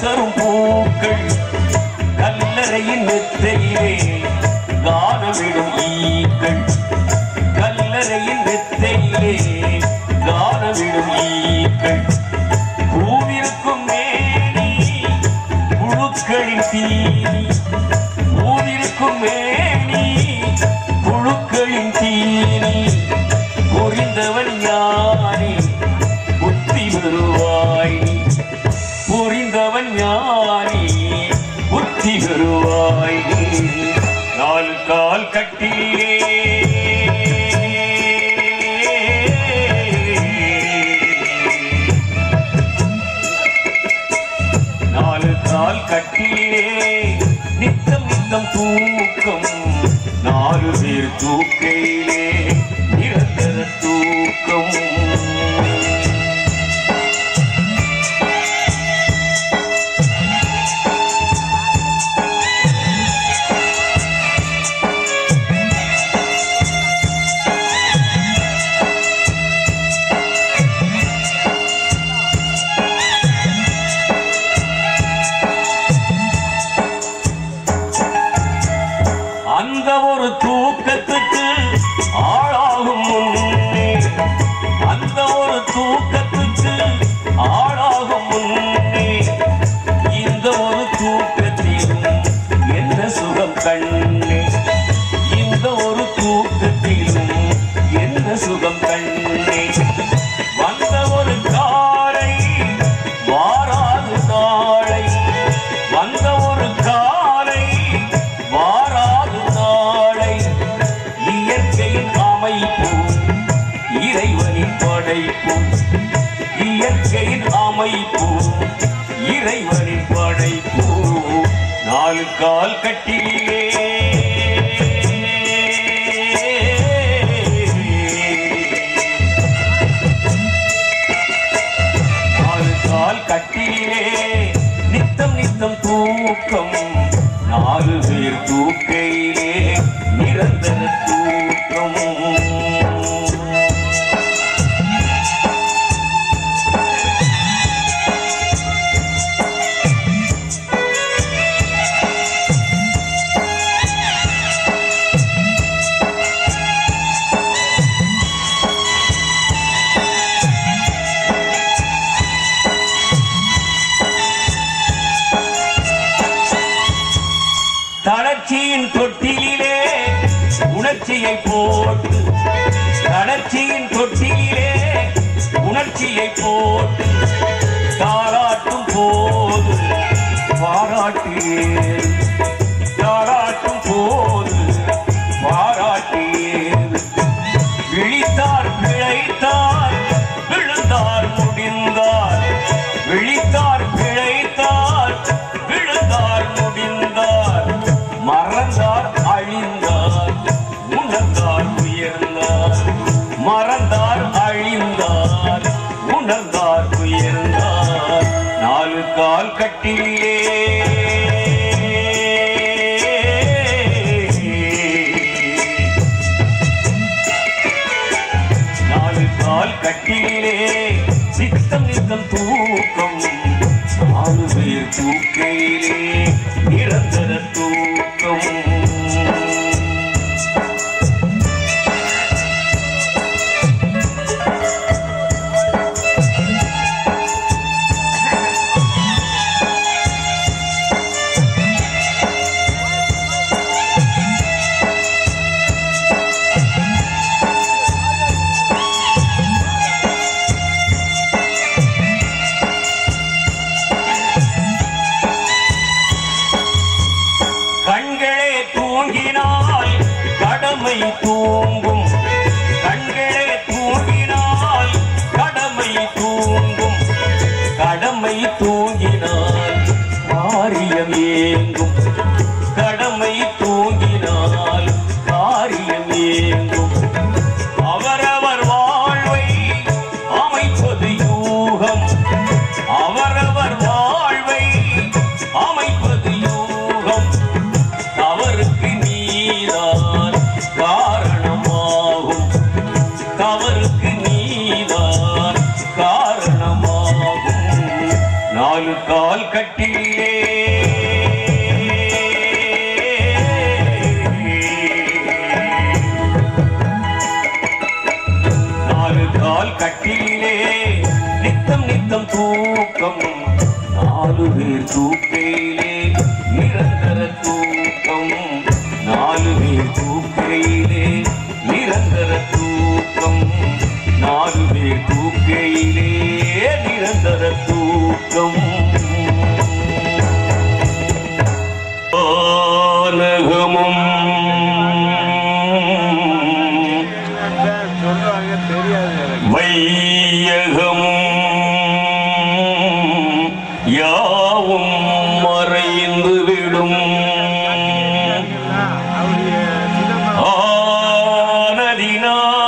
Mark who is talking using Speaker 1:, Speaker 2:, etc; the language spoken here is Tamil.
Speaker 1: தரும் பூக்கள் கல்லறையின் மெத்தையிலே காணவிடும் ஈக்கள் கல்லறையின் மெத்தையிலே காணவிடும் ஈக்கள் பூவிருக்கும் மேனி புழுக்களின் தீனி பூவிருக்கும் மேனி புழுக்களின் தீனி புரிந்தவன் ஞானி புத்தி வருவாய் புரிந்தவன் ஞானி புத்தி வருவாய் நாலு கால் கட்டிலே நாலு கால் கட்டிலே நித்தம் நித்தம் தூக்கம் நாலு பேர் தூக்கையிலே நிரந்தர தூக்கம் அந்த ஒரு தூக்கத்துக்கு ஆளாகும் முன்னே அந்த ஒரு தூக்கத்துக்கு ஆளாகும் முன்னே இந்த ஒரு தூக்கத்திலும் என்ன சுகம் கண்ணே இந்த ஒரு தூக்கத்திலும் என்ன சுகம் கண்ணே வந்த ஒரு காலை வாராது நாளை வந்த ஒரு காலை வாராது நாளை இயற்கையின் அமைப்பு இறைவனின் படைப்பு இயற்கையின் அமைப்பு இறைவனின் படைப்பு நாலு கால் கட்டிலே நாலு கால் கட்டிலே நித்தம் நித்தம் தூக்கம் நாலு பேர் தூக்கையிலே நிரந்தர தூக்கம் தளர்ச்சியின் தொட்டிலே உணர்ச்சியை போட்டு தளர்ச்சியின் தொட்டிலே உணர்ச்சியை போட்டு தாராட்டும் போது பாராட்டியே தாராட்டும் போது பாராட்டியே விழித்தார் பிழைத்தார் விழுந்தார் முடிந்தார் விழித்தார் பிழைத்தார் விழுந்தார் முடிந்தார் மறந்தார் அழிந்தார் உணர்ந்தார் உயர்ந்தார் மறந்தார் அழிந்தார் உணர்ந்தார் உயர்ந்தார் நாலு கால் கட்டிலே நாலு கால் கட்டிலே நித்தம் நித்தம் தூக்கம் நாலு பேர் தூக்கையிலே நிரந்தர தூக்கம் தூங்கினால் கடமை தூங்கும் கண்களே தூங்கினால் கடமை தூங்கும் கடமை தூங்கினால் காரியம் ஏங்கும் கடமை தூங்கினால் காரியம் ஏங்கும் அவரவர் வாழ்வை அமைப்பது யூகம் அவரவர் வாழ்வை அமைப்பது யூகம் தவறுக்கு நீதான் காரணமாகும் தவறுக்கு நீதான் காரணமாகும் நாலு கால் கட்டிலே நாலு கால் கட்டிலே நித்தம் நித்தம் தூக்கம் நாலு பேர் தூக்கையிலே நிரந்தர தூக்கம் நாலு பேர் தூக்கையிலே நிரந்தர தூக்கம் நாலு பேர் தூக்கையிலே நிரந்தர தூக்கம் ஆனகமும் வையகமும் யாவும் மறைந்து விடும் ஆனதினால்